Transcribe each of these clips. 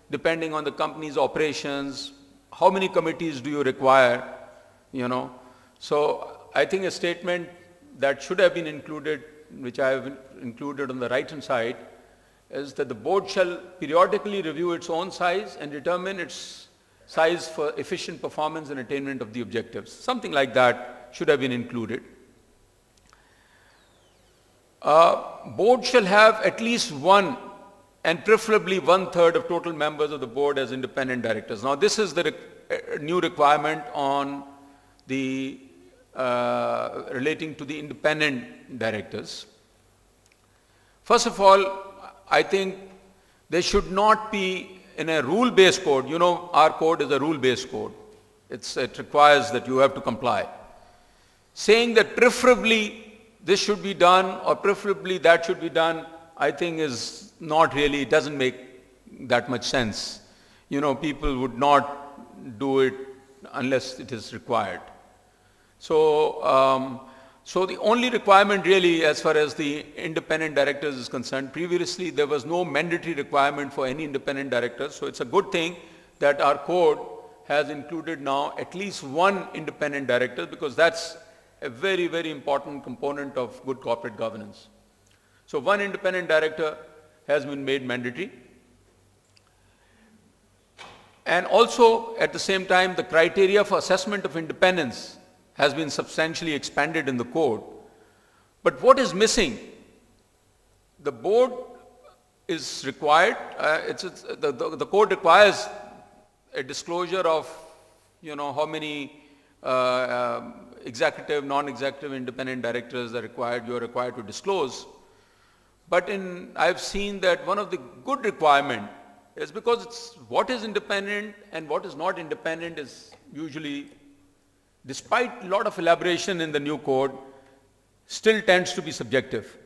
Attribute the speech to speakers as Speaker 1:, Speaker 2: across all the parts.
Speaker 1: depending on the company's operations, how many committees do you require, you know. So I think a statement that should have been included, which I have included on the right-hand side, is that the board shall periodically review its own size and determine its size for efficient performance and attainment of the objectives. Something like that should have been included. Board shall have at least one and preferably 1/3 of total members of the board as independent directors. Now this is the new requirement on the relating to the independent directors. First of all, I think there should not be in a rule-based code. You know, our code is a rule-based code. It requires that you have to comply. Saying that preferably this should be done or preferably that should be done, I think is not really, it doesn't make that much sense. You know, people would not do it unless it is required. So, so the only requirement really as far as the independent directors is concerned, previously there was no mandatory requirement for any independent directors. So it's a good thing that our code has included now at least one independent director, because that's a very, very important component of good corporate governance. So one independent director has been made mandatory. And also at the same time, the criteria for assessment of independence has been substantially expanded in the code. But what is missing? The board is required, the code requires a disclosure of, you know, how many executive, non-executive independent directors are required, you are required to disclose. But I've seen that one of the good requirement is, because it's what is independent and what is not independent is usually, despite a lot of elaboration in the new code, still tends to be subjective.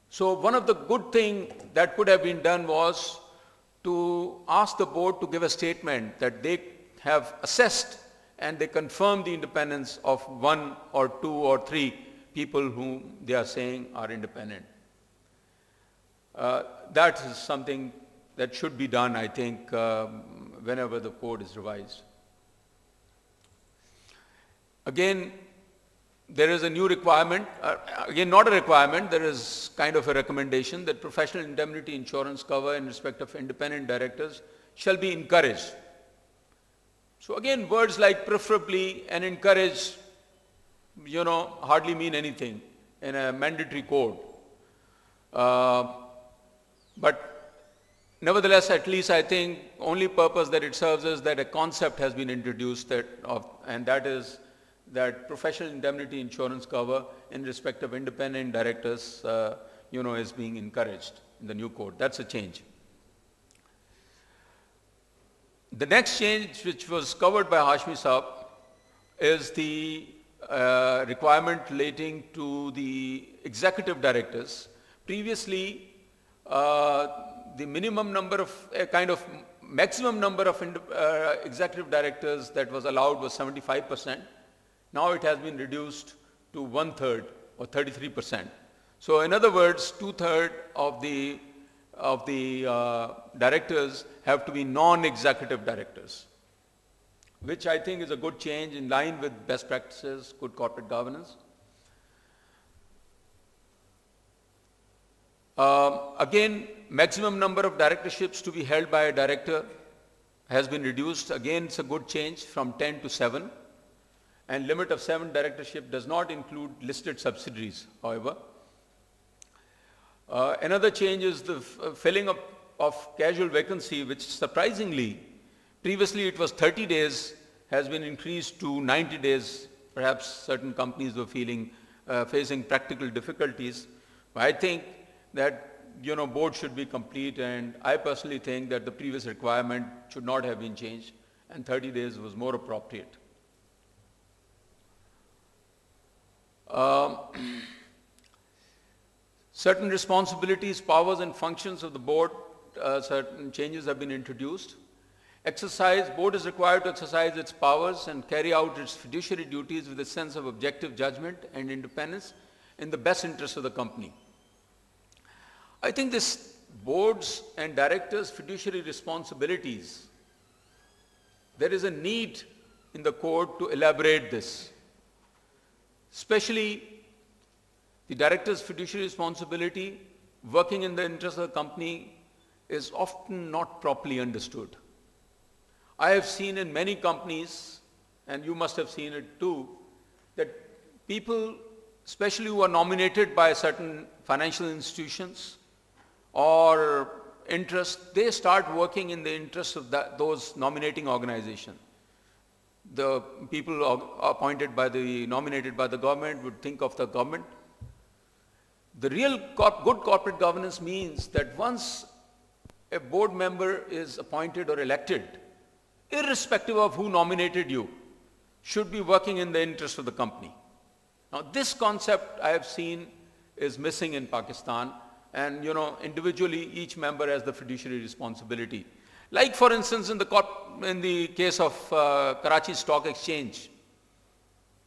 Speaker 1: So one of the good things that could have been done was to ask the board to give a statement that they have assessed and they confirm the independence of 1 or 2 or 3 people whom they are saying are independent. That is something that should be done, I think, whenever the code is revised. Again, there is a new requirement, again not a requirement, there is kind of a recommendation that professional indemnity insurance cover in respect of independent directors shall be encouraged. So again, words like preferably and encourage, you know, hardly mean anything in a mandatory code. But nevertheless, at least I think only purpose that it serves is that a concept has been introduced and that is that professional indemnity insurance cover in respect of independent directors, you know, is being encouraged in the new code. That's a change. The next change, which was covered by Hashmi Saab, is the requirement relating to the executive directors. Previously, the minimum number of, maximum number of executive directors that was allowed was 75%. Now it has been reduced to 1/3 or 33%. So in other words, 2/3 of the directors have to be non-executive directors, which I think is a good change in line with best practices, good corporate governance. Again, maximum number of directorships to be held by a director has been reduced. Again, it's a good change from 10 to 7. And limit of 7 directorship does not include listed subsidiaries, however. Another change is the filling up of casual vacancy, which surprisingly, previously it was 30 days, has been increased to 90 days. Perhaps certain companies were facing practical difficulties. But I think that, you know, board should be complete, and I personally think that the previous requirement should not have been changed, and 30 days was more appropriate. Certain responsibilities, powers and functions of the board, certain changes have been introduced. Board is required to exercise its powers and carry out its fiduciary duties with a sense of objective judgment and independence in the best interest of the company. I think this boards and directors' fiduciary responsibilities, there is a need in the code to elaborate this. Especially the director's fiduciary responsibility, working in the interest of the company, is often not properly understood. I have seen in many companies, and you must have seen it too, that people, especially who are nominated by certain financial institutions or interests, they start working in the interest of those nominating organizations. The people appointed by nominated by the government would think of the government. The real good corporate governance means that once a board member is appointed or elected, irrespective of who nominated you, should be working in the interest of the company. Now this concept I have seen is missing in Pakistan, and individually each member has the fiduciary responsibility. Like for instance in the case of Karachi Stock Exchange,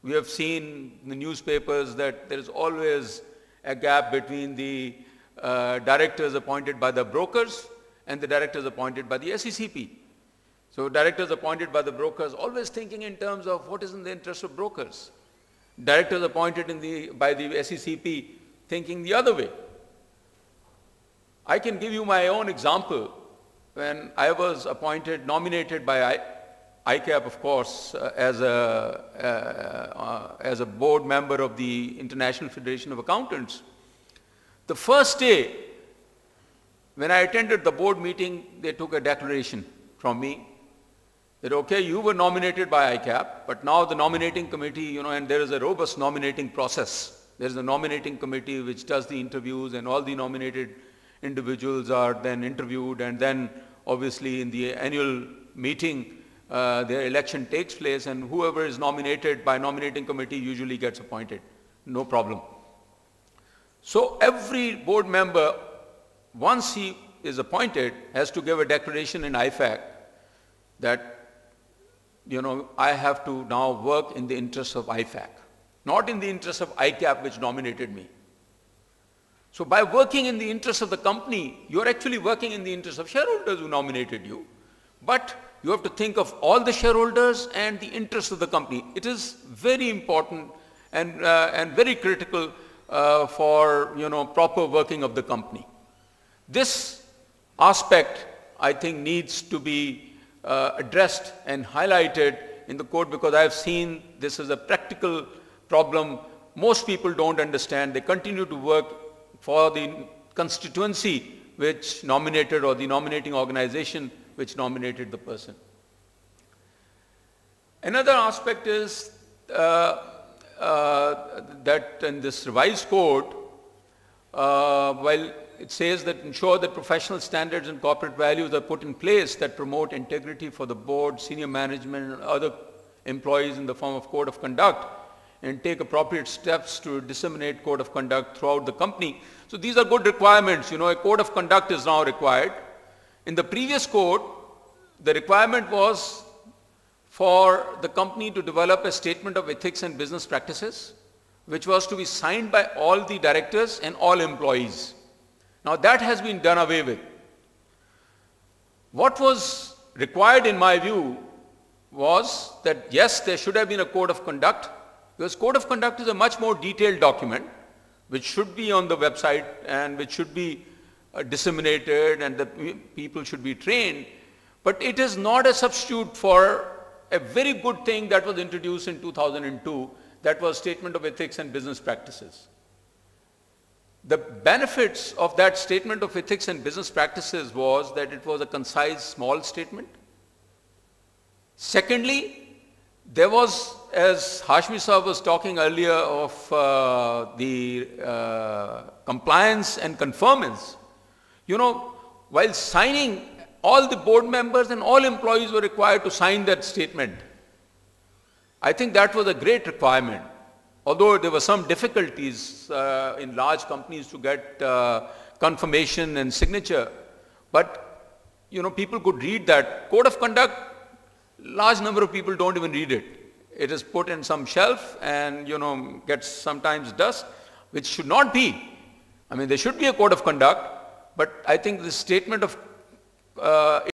Speaker 1: we have seen in the newspapers that there is always a gap between the directors appointed by the brokers and the directors appointed by the SECP. So directors appointed by the brokers always thinking in terms of what is in the interest of brokers. Directors appointed by the SECP thinking the other way. I can give you my own example. When I was nominated by ICAP, of course, as a board member of the International Federation of Accountants, the first day when I attended the board meeting, they took a declaration from me that, okay, you were nominated by ICAP, but now the nominating committee, and there is a robust nominating process. There is a nominating committee which does the interviews, and all the nominated individuals are then interviewed, and then obviously in the annual meeting their election takes place, and whoever is nominated by nominating committee usually gets appointed. No problem. So every board member, once he is appointed, has to give a declaration in IFAC that I have to now work in the interest of IFAC, not in the interest of ICAP which nominated me. So by working in the interest of the company, you are actually working in the interest of shareholders who nominated you. But you have to think of all the shareholders and the interest of the company. It is very important and very critical for proper working of the company. This aspect, I think, needs to be addressed and highlighted in the code, because I have seen this as a practical problem. Most people don't understand. They continue to work for the constituency which nominated, or the nominating organization which nominated the person. Another aspect is that in this revised code, while it says that ensure that professional standards and corporate values are put in place that promote integrity for the board, senior management, and other employees in the form of code of conduct, and take appropriate steps to disseminate code of conduct throughout the company. So these are good requirements. A code of conduct is now required. In the previous code, the requirement was for the company to develop a statement of ethics and business practices, which was to be signed by all the directors and all employees. Now that has been done away with. What was required in my view was that yes, there should have been a code of conduct, because code of conduct is a much more detailed document which should be on the website and which should be disseminated, and the people should be trained. But it is not a substitute for a very good thing that was introduced in 2002, that was Statement of Ethics and Business Practices. The benefits of that Statement of Ethics and Business Practices was that it was a concise, small statement. Secondly, there was, as Hashmi Sahab was talking earlier, of the compliance and conformance. While signing, all the board members and all employees were required to sign that statement. I think that was a great requirement. Although there were some difficulties in large companies to get confirmation and signature, but people could read that. Code of conduct, large number of people don't even read it. It is put in some shelf and gets sometimes dust, which should not be. I mean, there should be a code of conduct, But I think the statement of